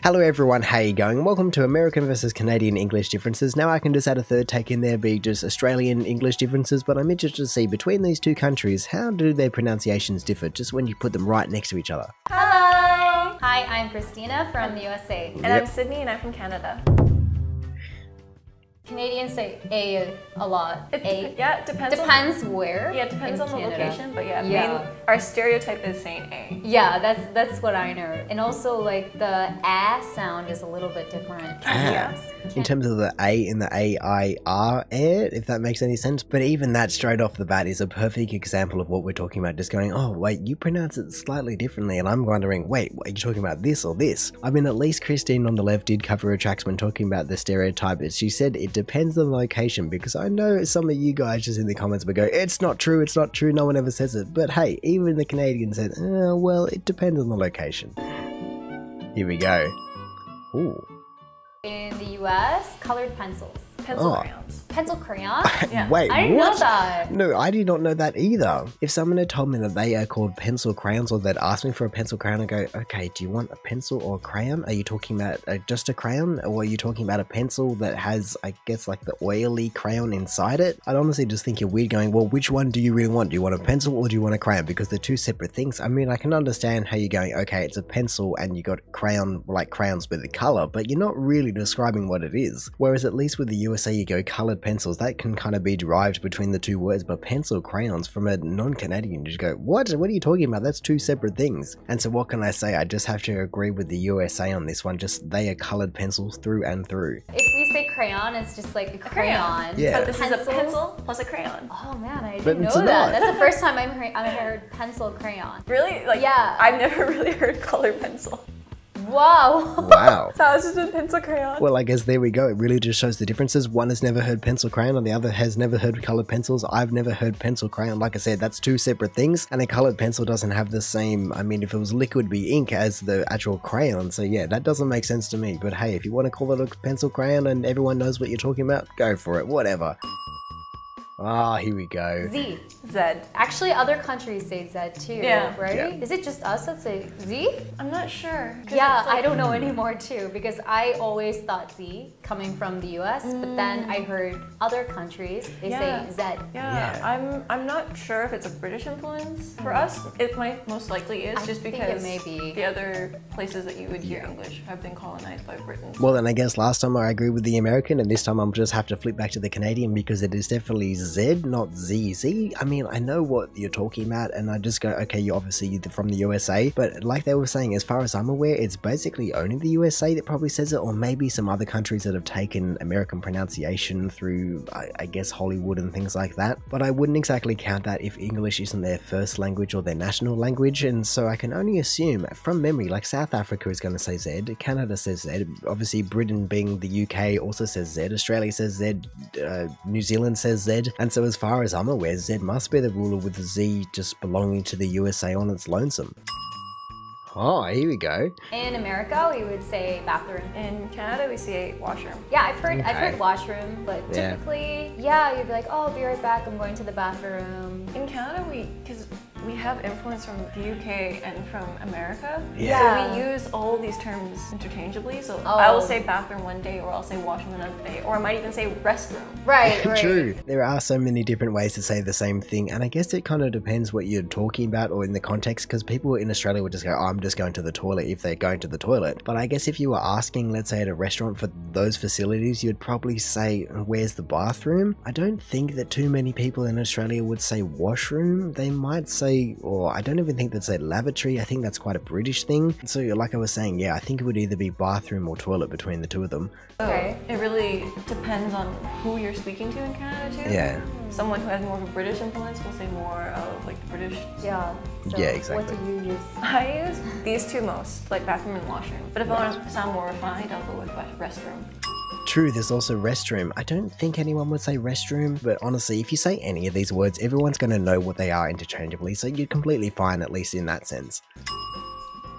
Hello everyone, how you going? Welcome to American versus Canadian English differences. Now I can just add a third take in there, be just Australian English differences, but I'm interested to see between these two countries, how do their pronunciations differ just when you put them right next to each other? Hello! Hi, I'm Christina from the USA. And I'm Sydney and I'm from Canada. Canadians say a lot. Yeah, it depends. Depends where. Yeah, it depends on the location, but our stereotype is saying A. Yeah, that's what I know. And also like the sound is a little bit different. Yes. In terms of the A in the A-I-R, if that makes any sense. But even that straight off the bat is a perfect example of what we're talking about. Just going, oh wait, you pronounce it slightly differently, and I'm wondering, wait, are you talking about this or this? I mean, at least Christine on the left did cover her tracks when talking about the stereotype. She said it depends on the location, because I know some of you guys just in the comments would go, it's not true, no one ever says it. But hey, even the Canadians said, well, it depends on the location. Here we go. Ooh. In the US, colored pencils. Pencil crayons. Pencil crayons? Yeah. Wait, I didn't what? know that. No, I did not know that either. If someone had told me that they are called pencil crayons, or they'd ask me for a pencil crayon, I'd go, okay, do you want a pencil or a crayon? Are you talking about just a crayon? Or are you talking about a pencil that has, I guess, like the oily crayon inside it? I'd honestly just think you're weird going, well, which one do you really want? Do you want a pencil or do you want a crayon? Because they're two separate things. I mean, I can understand how you're going, okay, it's a pencil and you got crayon, like crayons with the color, but you're not really describing what it is. Whereas at least with the USA, you go colored pencils, that can kind of be derived between the two words, but pencil crayons from a non-Canadian, you just go, what are you talking about? That's two separate things. And so what can I say? I just have to agree with the USA on this one. Just they are colored pencils through and through. If we say crayon, it's just like a crayon. Yeah. But this is a pencil plus a crayon. Oh man, I But didn't know it's that. not. That's the first time I heard pencil crayon. Really? Like, Yeah. I've never really heard color pencil. Wow. Wow. So it's just been pencil crayon. Well, I guess there we go. It really just shows the differences. One has never heard pencil crayon and the other has never heard colored pencils. I've never heard pencil crayon. Like I said, that's two separate things. And a colored pencil doesn't have the same, I mean, if it was liquid, it'd be ink as the actual crayon. So yeah, that doesn't make sense to me. But hey, if you want to call it a pencil crayon and everyone knows what you're talking about, go for it. Whatever. Ah, here we go. Z. Z. Actually, other countries say Z too, Yeah. right? Yeah. Is it just us that say Z? I'm not sure. Yeah, I don't know anymore too, because I always thought Z coming from the US, but then I heard other countries, they say Z. Yeah. I'm not sure if it's a British influence. For us, it might most likely is, just think because it may be. the other places that you would hear English have been colonized by Britain. Well, then I guess last time I agree with the American, and this time I'll just have to flip back to the Canadian, because it is definitely Z, not ZZ. I mean, I know what you're talking about, and I just go, okay, you're obviously from the USA, but like they were saying, as far as I'm aware, it's basically only the USA that probably says it, or maybe some other countries that have taken American pronunciation through, I guess, Hollywood and things like that. But I wouldn't exactly count that if English isn't their first language or their national language, and so I can only assume from memory, like South Africa is going to say Z, Canada says Z, obviously Britain being the UK also says Z, Australia says Z, New Zealand says Z, and so as far as I'm aware, Z must be the ruler, with the Z just belonging to the USA on its lonesome. Oh, here we go. In America, we would say bathroom. In Canada, we say washroom. Yeah, I've heard washroom, but Yeah. typically, yeah, you'd be like, oh, I'll be right back, I'm going to the bathroom. In Canada, because we have influence from the UK and from America, Yeah. so we use all these terms interchangeably. So I will say bathroom one day, or I'll say washroom another day, or I might even say restroom. Right. True. There are so many different ways to say the same thing, and I guess it kind of depends what you're talking about or in the context, because people in Australia would just go, oh, I'm just going to the toilet, if they're going to the toilet. But I guess if you were asking, let's say at a restaurant for those facilities, you'd probably say, where's the bathroom? I don't think that too many people in Australia would say washroom. They might say, or I don't even think they'd say lavatory. I think that's quite a British thing. So like I was saying, yeah, I think it would either be bathroom or toilet between the two of them. Okay. It really depends on who you're speaking to in Canada too. Yeah. Someone who has more of a British influence will say more of like the British. Yeah. So Yeah, exactly. What do you use? I use these two most, like bathroom and washroom. But if I want to sound more refined, I'll go with restroom. True, there's also restroom. I don't think anyone would say restroom, but honestly, if you say any of these words, everyone's going to know what they are interchangeably, so you're completely fine, at least in that sense.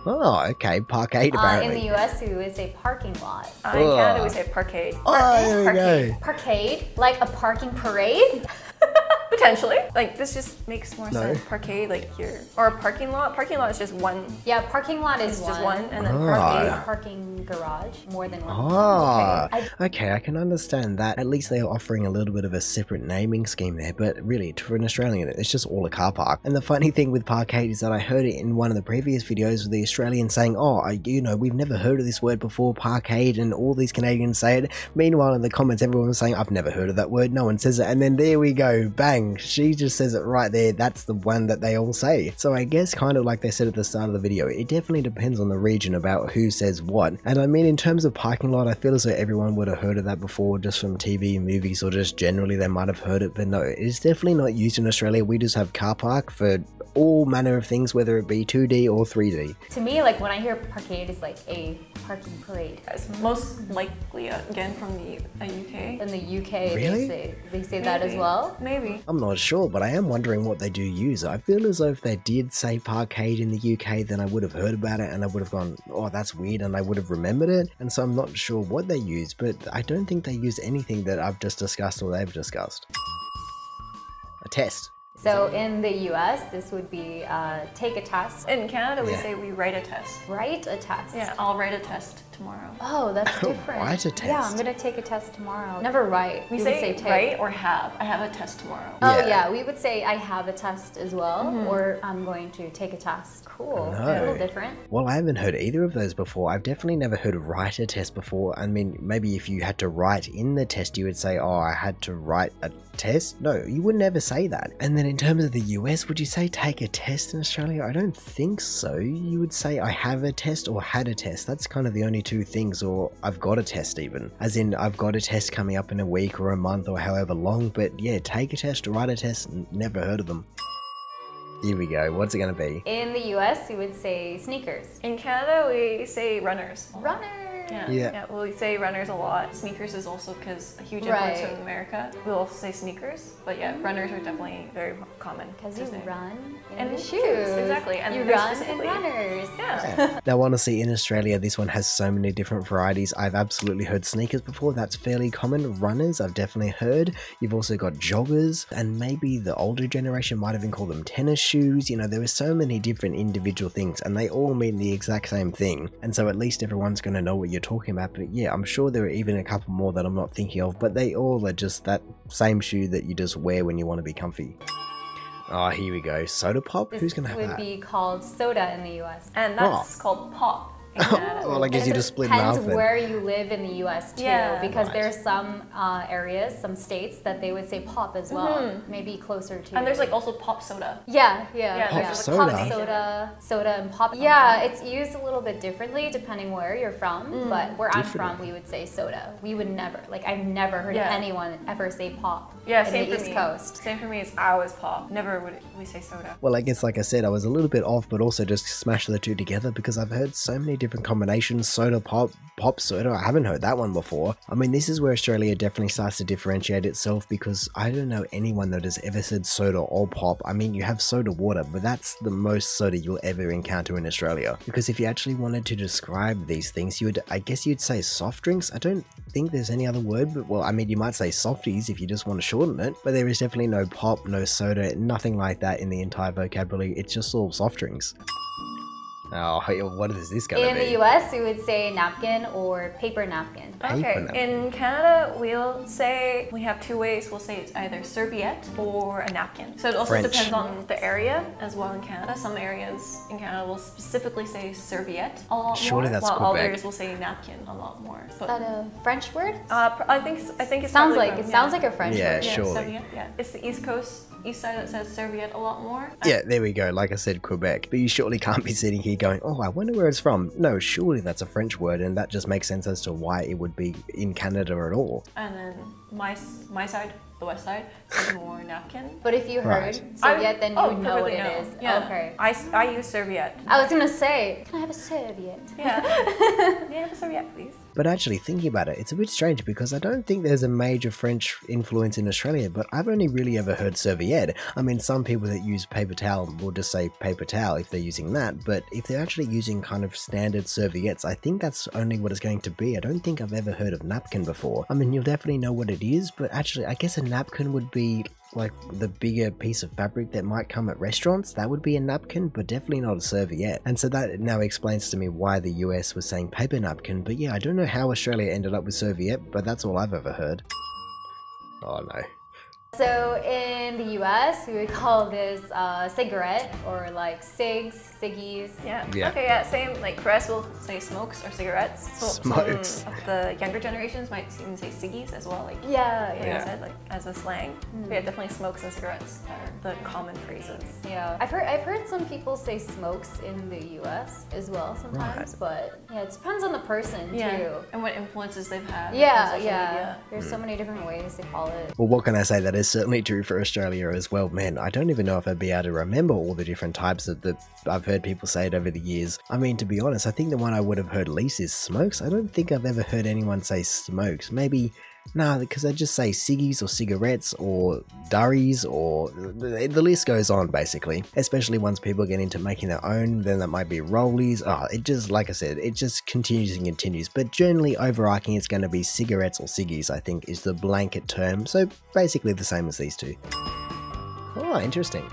Oh, okay, parkade apparently. In the US, we would say parking lot. In Canada, we say parkade. Oh, there we go. Parkade? Like a parking parade? Potentially. Like, this just makes more No. sense. Parkade, like here. Or a parking lot. Parking lot is just one. Yeah, parking lot is It's just one, and then parking garage, more than one. Ah, Okay. okay, I can understand that. At least they are offering a little bit of a separate naming scheme there, but really, for an Australian, it's just all a car park. And the funny thing with parkade is that I heard it in one of the previous videos with the Australian saying, oh, we've never heard of this word before, parkade, and all these Canadians say it. Meanwhile, in the comments, everyone was saying, I've never heard of that word, no one says it, and then there we go, bang, she just says it right there, that's the one that they all say. So I guess kind of like they said at the start of the video, it definitely depends on the region about who says what. And I mean, in terms of parking lot, I feel as though everyone would have heard of that before, just from TV, movies, or just generally they might have heard it, but no, it's definitely not used in Australia. We just have car park for all manner of things, whether it be 2D or 3D. To me, like when I hear parkade, it's like a parking parade. It's most likely, again, from the UK. In the UK, Really? they say that as well. Maybe. I'm not sure, but I am wondering what they do use. I feel as though if they did say parkade in the UK, then I would have heard about it and I would have gone, oh, that's weird, and I would have remembered it. And so I'm not sure what they use, but I don't think they use anything that I've just discussed or they've discussed. A test. So in the US, this would be take a test. In Canada, we Yeah. say we write a test. Write a test. Yeah, I'll write a test tomorrow. Oh, that's different. Write a Yeah, test. I'm gonna take a test tomorrow. Never write. We would say take. write or have. I have a test tomorrow. Oh Yeah. yeah, we would say I have a test as well, or I'm going to take a test. Cool. No. A little different. Well, I haven't heard either of those before. I've definitely never heard of write a test before. I mean, maybe if you had to write in the test, you would say, oh, I had to write a test? No, you would never say that. And then in terms of the US, would you say take a test in Australia? I don't think so. You would say I have a test or had a test. That's kind of the only two things, or I've got a test even. As in, I've got a test coming up in a week or a month or however long, but yeah, take a test or write a test, never heard of them. Here we go, what's it gonna be? In the US, we would say sneakers. In Canada, we say runners. Runners. Yeah. Well, we say runners a lot. Sneakers is also because a huge influence Right. from America. We'll also say sneakers, but yeah, runners are definitely very common. Because to you say. run in And the shoes, shoes. exactly, and you they're run in specifically- runners. Yeah. Now honestly, in Australia, this one has so many different varieties. I've absolutely heard sneakers before, that's fairly common. Runners, I've definitely heard. You've also got joggers, and maybe the older generation might even call them tennis shoes. You know, there are so many different individual things, and they all mean the exact same thing. And so at least everyone's going to know what you're talking about. But yeah, I'm sure there are even a couple more that I'm not thinking of, but they all are just that same shoe that you just wear when you want to be comfy. Oh, here we go. Soda pop? This Who's going to have would that? be called soda in the US. And that's called pop. in Canada. Well, I guess you just split them Depends out then. where you live in the US too, Yeah. because Right. there's some areas, some states that they would say pop as well, maybe closer to. And there's like also pop soda. yeah, Pop Pop soda? soda, and pop. Yeah, it's used a little bit differently depending where you're from. But where I'm from, we would say soda. We would never, like, I've never heard Yeah. anyone ever say pop. Yeah, in same the for East me. Coast. Same for me. It's always pop. Never would we say soda. Well, I guess like I said, I was a little bit off, but also just smash the two together because I've heard so many different combinations. Soda pop, pop soda, I haven't heard that one before. I mean, this is where Australia definitely starts to differentiate itself because I don't know anyone that has ever said soda or pop. I mean, you have soda water, but that's the most soda you'll ever encounter in Australia. Because if you actually wanted to describe these things, I guess you'd say soft drinks. I don't think there's any other word, but well, I mean, you might say softies if you just want to shorten it, but there is definitely no pop, no soda, nothing like that in the entire vocabulary. It's just all soft drinks. Oh, what is this going to In be? the US, we would say napkin or paper napkin. Okay, napkin. in Canada, we'll say, we have two ways. We'll say it's either serviette or a napkin. So it also French. depends on the area as well in Canada. Some areas in Canada will specifically say serviette a lot Surely more, that's while Quebec. others will say napkin a lot more. Is But that a French word? I think it's Sounds probably like from- it sounds like a French Yeah, word. sure. Surely. Serviette, yeah. It's the East Coast, East side that says serviette a lot more. Yeah, there we go. Like I said, Quebec. But you surely can't be sitting here going, oh, I wonder where it's from. No, surely that's a French word, and that just makes sense as to why it would be in Canada at all. And then my side, the west side, is more napkin. But if you heard Right. serviette, then you would know what perfectly it is. Yeah. Okay. I use serviette. I was gonna say, can I have a serviette? Yeah. May I have a serviette, please? But actually, thinking about it, it's a bit strange because I don't think there's a major French influence in Australia, but I've only really ever heard serviette. I mean, some people that use paper towel will just say paper towel if they're using that, but if they're actually using kind of standard serviettes, I think that's only what it's going to be. I don't think I've ever heard of napkin before. I mean, you'll definitely know what it is, but actually, I guess a napkin would be like the bigger piece of fabric that might come at restaurants. That would be a napkin, but definitely not a serviette. And so that now explains to me why the US was saying paper napkin. But yeah, I don't know how Australia ended up with serviette, but that's all I've ever heard. Oh no. So in the US, we would call this cigarette or like cigs, ciggies. Yeah. Okay, yeah, same. Like for us, we'll say smokes or cigarettes. So Smokes. some of the younger generations might even say ciggies as well. Like Yeah. I said, like as a slang. But yeah, definitely smokes and cigarettes are the common phrases. Yeah, I've heard some people say smokes in the US as well sometimes, but yeah, it depends on the person too. And what influences they've had. Yeah, on social media. There's so many different ways to call it. Well, what can I say? That is certainly true for Australia as well. Man, I don't even know if I'd be able to remember all the different types that I've heard people say it over the years. I mean, to be honest, I think the one I would have heard least is smokes. I don't think I've ever heard anyone say smokes. Maybe, nah, because they just say ciggies or cigarettes or durries, or the list goes on basically. Especially once people get into making their own, then that might be rollies. It just, like I said, it just continues and continues. But generally overarching, it's going to be cigarettes or ciggies, I think, is the blanket term. So basically the same as these two. Oh, interesting.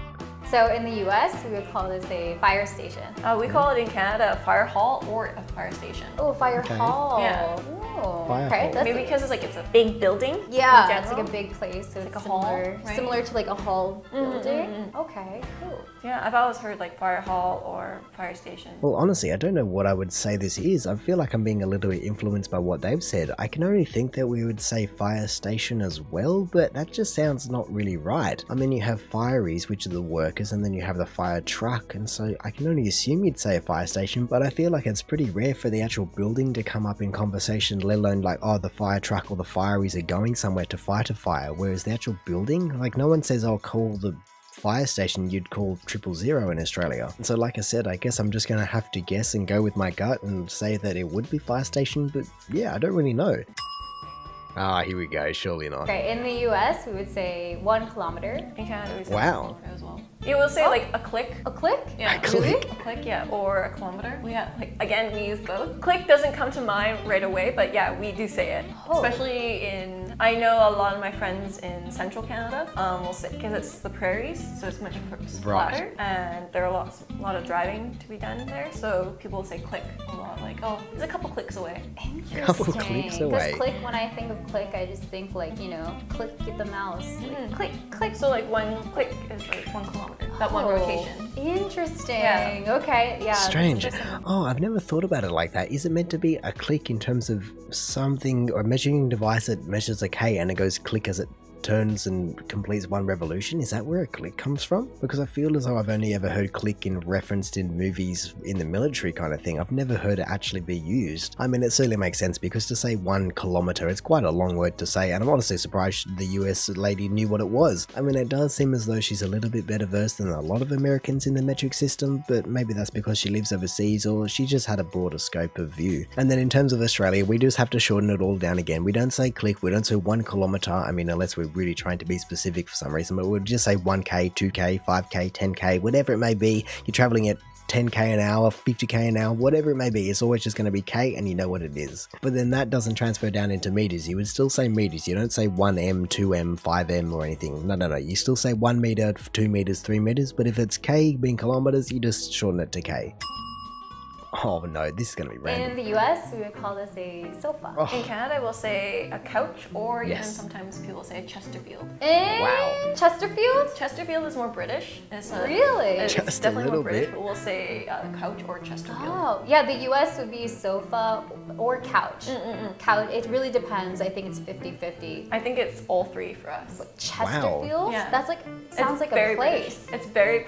So in the US, we would call this a fire station. We call it in Canada a fire hall or a fire station. Oh, fire hall. Yeah. Oh, Fire okay. hall. Maybe because it's a big building. Yeah, it's like a big place, so it's like a similar, hall, right? similar to like a hall building. Okay, cool. Yeah, I've always heard like fire hall or fire station. Well, honestly, I don't know what I would say this is. I feel like I'm being a little bit influenced by what they've said. I can only think that we would say fire station as well, but that just sounds not really right. I mean, you have fireys, which are the workers, and then you have the fire truck, and so I can only assume you'd say a fire station, but I feel like it's pretty rare for the actual building to come up in conversation, let alone like, oh, the fire truck or the fireys are going somewhere to fight a fire, whereas the actual building, like no one says, I'll call the fire station you'd call 000 in Australia. And so like I said, I guess I'm just gonna have to guess and go with my gut and say that it would be fire station, but yeah, I don't really know. Here we go, surely not. Okay, in the US, we would say 1 kilometer. In Canada, we say Wow. as well. You will say like a click. A click? Yeah, A click? A click, yeah, or a kilometer. We have, like, again, we use both. Click doesn't come to mind right away, but yeah, we do say it. Oh. Especially I know a lot of my friends in central Canada will say, because it's the prairies, so it's much flatter, and there are a lot of driving to be done there, so people will say click a lot, like, oh, it's a couple clicks away. Interesting. Couple clicks away. Because click, when I think of click, I just think like, you know, click, get the mouse. Like, Click, click, so like 1 click is like 1 kilometer, that one rotation. Interesting. Yeah. Okay, yeah. Strange. that's interesting. Oh, I've never thought about it like that. Is it meant to be a click in terms of something or a measuring device that measures a K and it goes click as it turns and completes 1 revolution? Is that where a click comes from? Because I feel as though I've only ever heard click referenced in movies in the military kind of thing. I've never heard it actually be used. I mean, it certainly makes sense because to say 1 kilometer, it's quite a long word to say, and I'm honestly surprised the US lady knew what it was. I mean, it does seem as though she's a little bit better versed than a lot of Americans in the metric system, but maybe that's because she lives overseas or she just had a broader scope of view. And then in terms of Australia, we just have to shorten it all down again. We don't say click, we don't say 1 kilometer. I mean, unless we're really trying to be specific for some reason, but we'll just say 1k, 2k, 5k, 10k, whatever it may be. You're traveling at 10k an hour, 50k an hour, whatever it may be, it's always just going to be k and you know what it is. But then that doesn't transfer down into meters. You would still say meters. You don't say 1m, 2m, 5m or anything. No. You still say 1 meter, 2 meters, 3 meters, but if it's k being kilometers, you just shorten it to k. Oh no, this is going to be random. In the US, we would call this a sofa. In Canada, we'll say a couch, or even Yes. sometimes people say a Chesterfield. Wow. Chesterfield? Chesterfield is more British. Really? It's Just a definitely little more British, bit. but we'll say couch or Chesterfield. Oh, yeah, the US would be sofa or couch. Couch, it really depends. I think it's 50-50. I think it's all 3 for us. Chesterfield? Yeah. That's like, sounds like very a place. British. It's very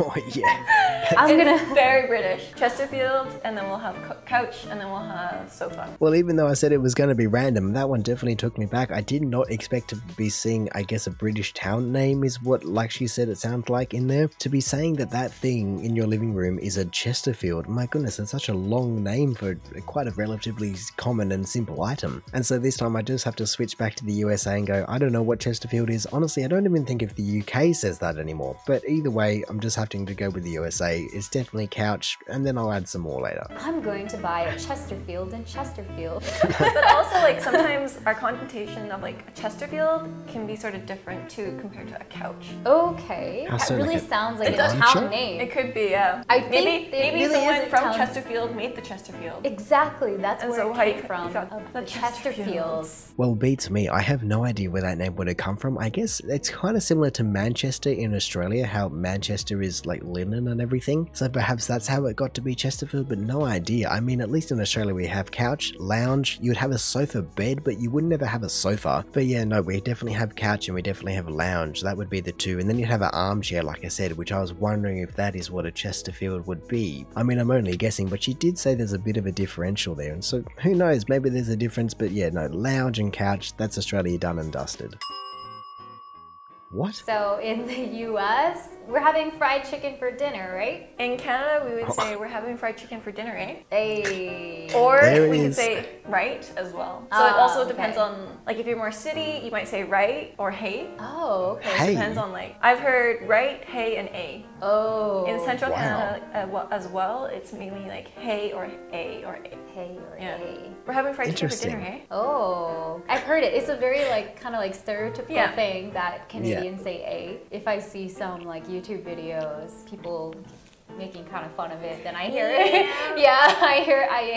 Oh yeah. it's very British. Chesterfield, and then we'll have couch, and then we'll have sofa. Well, even though I said it was going to be random, that one definitely took me back. I did not expect to be seeing, I guess, a British town name is what, like she said, it sounds like in there. To be saying that that thing in your living room is a Chesterfield, my goodness, it's such a long name for quite a relatively common and simple item. And so this time I just have to switch back to the USA and go, I don't know what Chesterfield is. Honestly, I don't even think if the UK says that anymore. But either way, I'm just having to go with the USA. It's definitely couch, and then I'll add some more. more later. I'm going to buy a Chesterfield in Chesterfield. But also, like, sometimes our connotation of like a Chesterfield can be sort of different too compared to a couch. Okay, How that so, really like sounds like an a armchair? town name. It could be, yeah. I think maybe really someone is a from town. Chesterfield made the Chesterfield. Exactly, that's And where so it why came you from, got of the the Chesterfields. Chesterfields. Well, beats me. I have no idea where that name would have come from. I guess it's kind of similar to Manchester in Australia, how Manchester is like linen and everything. So perhaps that's how it got to be Chesterfield, but no idea. I mean, at least in Australia we have couch, lounge, you would have a sofa bed, but you would never have a sofa. But yeah, no, we definitely have couch and we definitely have lounge. That would be the two. And then you'd have an armchair, like I said, which I was wondering if that is what a Chesterfield would be. I mean, I'm only guessing, but she did say there's a bit of a differential there. And so who knows, maybe there's a difference, but yeah, no, lounge and couch, that's Australia done and dusted. What? So in the US, we're having fried chicken for dinner, right? In Canada, we would say we're having fried chicken for dinner, eh? Hey. Or There it we could is. say right as well. So it also depends okay. on, like, if you're more city, you might say right or hey. Oh, okay. Hey. Depends on, like, I've heard right, hey, and a. Oh. In Central Wow. Canada as well, it's mainly like hey or a or a. Hey or Yeah. hey. We're having fried chicken for Interesting. dinner, hey? Oh, I've heard it. It's a very like kind of like stereotypical Yeah. thing that Canadians say A. If I see some like YouTube videos, people making kind of fun of it, then I hear it. Yeah, I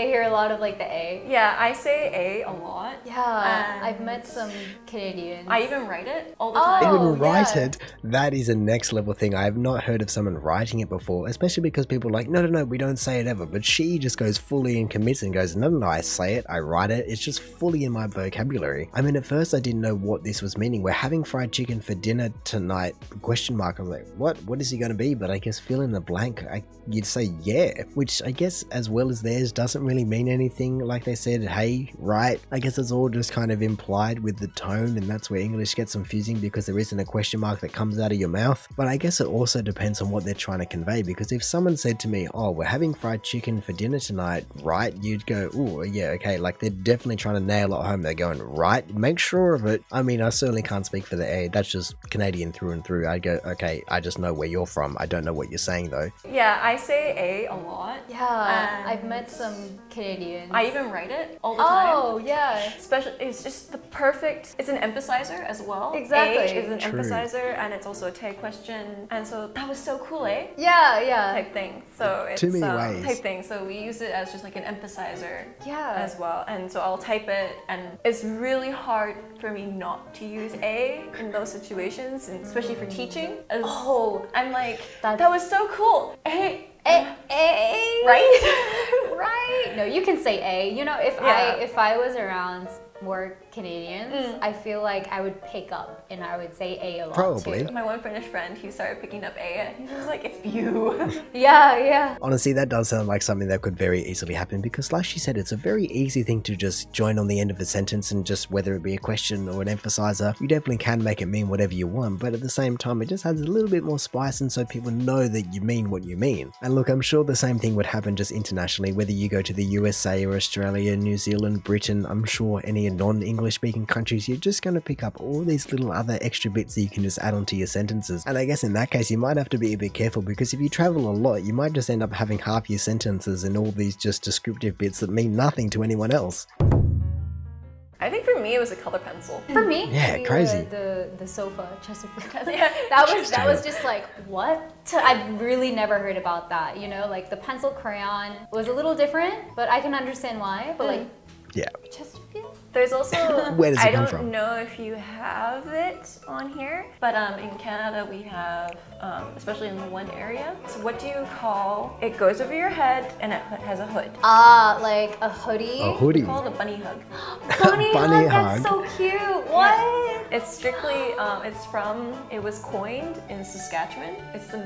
hear a lot of like the A. Yeah, I say a lot. Yeah, And I've met some Canadians. I even write it all the Oh, time. Even write yeah. it. That is a next level thing. I have not heard of someone writing it before, especially because people are like, no, we don't say it ever. But she just goes fully and commits and goes, no, I say it, I write it. It's just fully in my vocabulary. I mean, at first I didn't know what this was meaning. We're having fried chicken for dinner tonight, question mark. I'm like, what is he going to be? But I guess fill in the blank. You'd say yeah, which I guess as well as theirs doesn't really mean anything. Like they said, hey, right. I guess it's all just kind of implied with the tone, and that's where English gets confusing because there isn't a question mark that comes out of your mouth. But I guess it also depends on what they're trying to convey, because if someone said to me, oh, we're having fried chicken for dinner tonight, right? You'd go, oh, yeah, okay. Like they're definitely trying to nail it home. They're going, right, make sure of it. I mean, I certainly can't speak for the A. That's just Canadian through and through. I'd go, okay, I just know where you're from. I don't know what you're saying though. Yeah, I say a lot. Yeah, And I've met some Canadians. I even write it all the time. Oh, yeah. Especially, it's just the perfect, it's an emphasizer as well. Exactly. A is an True. emphasizer, and it's also a tag question. And so that was so cool, eh? Yeah. Type thing. So it's Too many ways. type thing. So we use it as just like an emphasizer Yeah. as well. And so I'll type it, and it's really hard for me not to use a in those situations, and especially for teaching. Oh, I'm like, That's- that was so cool. A. A. Right? Right. No, you can say A. You know, if Yeah. I was around more Canadians, I feel like I would pick up and I would say A a lot Probably. too. My one Finnish friend, he started picking up A, and he was like, it's you. Yeah. Honestly, that does sound like something that could very easily happen, because like she said, it's a very easy thing to just join on the end of a sentence, and just whether it be a question or an emphasizer, you definitely can make it mean whatever you want, but at the same time it just adds a little bit more spice, and so people know that you mean what you mean. And look, I'm sure the same thing would happen just internationally, whether you go to the USA or Australia, New Zealand, Britain. I'm sure any non-English speaking countries, you're just going to pick up all these little other extra bits that you can just add onto your sentences. And I guess in that case you might have to be a bit careful, because if you travel a lot, you might just end up having half your sentences and all these just descriptive bits that mean nothing to anyone else. I think for me, it was a color pencil. For me, Yeah, maybe crazy. The sofa, Chesterfield. Yeah. that was just like, what? I've really never heard about that. You know, like the pencil crayon was a little different, but I can understand why. But like Yeah. Chesterfield. There's also, Where does it I come don't from? know if you have it on here, but in Canada we have, especially in the one area. So what do you call, it goes over your head and it has a hood. Ah, like a hoodie. A hoodie. We call it a bunny hug. Bunny, Bunny hug. That's hug. so cute. What? It's strictly, it was coined in Saskatchewan. It's the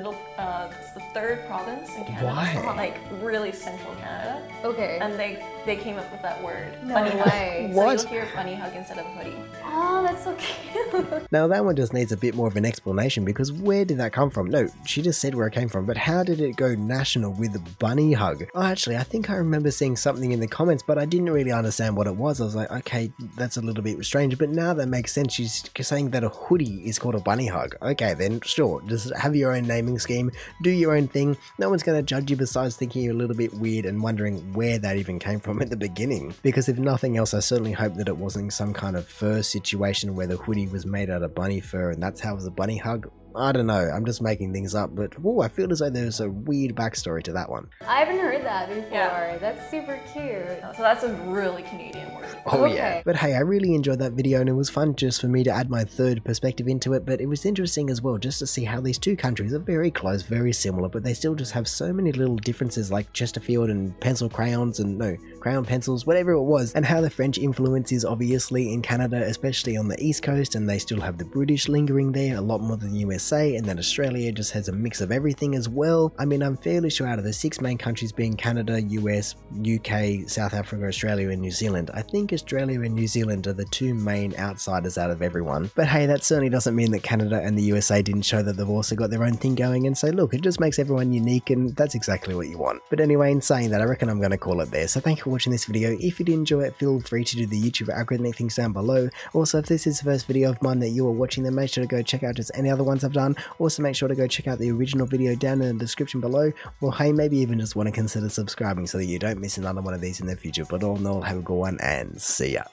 it's the third province in Canada. Why? Like really central Canada. Okay. And they came up with that word. No bunny hug. way. What? Go to your bunny hug instead of a hoodie. Oh, that's so cute. Now that one just needs a bit more of an explanation, because where did that come from? No, she just said where it came from, but how did it go national with a bunny hug? Oh, actually, I think I remember seeing something in the comments, but I didn't really understand what it was. I was like, okay, that's a little bit strange, but now that makes sense. She's saying that a hoodie is called a bunny hug. Okay then, sure, just have your own naming scheme, do your own thing. No one's going to judge you besides thinking you're a little bit weird and wondering where that even came from at the beginning. Because if nothing else, I certainly hope that it wasn't some kind of fur situation where the hoodie was made out of bunny fur and that's how it was a bunny hug. I don't know, I'm just making things up, but I feel as though there's a weird backstory to that one. I haven't heard that before. Yeah. That's super cute. So that's a really Canadian word. Oh Okay. yeah. But hey, I really enjoyed that video and it was fun just for me to add my third perspective into it, but it was interesting as well just to see how these two countries are very close, very similar, but they still just have so many little differences like Chesterfield and pencil crayons and crayon pencils, whatever it was, and how the French influence is obviously in Canada, especially on the East Coast, and they still have the British lingering there a lot more than the USA, and then Australia just has a mix of everything as well. I mean, I'm fairly sure out of the 6 main countries being Canada, US, UK, South Africa, Australia and New Zealand, I think Australia and New Zealand are the 2 main outsiders out of everyone. But hey, that certainly doesn't mean that Canada and the USA didn't show that they've also got their own thing going, and so look, it just makes everyone unique and that's exactly what you want. But anyway, in saying that, I reckon I'm going to call it there. So thank you for watching this video. If you did enjoy it, feel free to do the YouTube algorithmic things down below. Also, if this is the first video of mine that you are watching, then make sure to go check out just any other ones I've done. Also, make sure to go check out the original video down in the description below, or hey, maybe even just want to consider subscribing so that you don't miss another one of these in the future. But all in all, have a good one and see ya.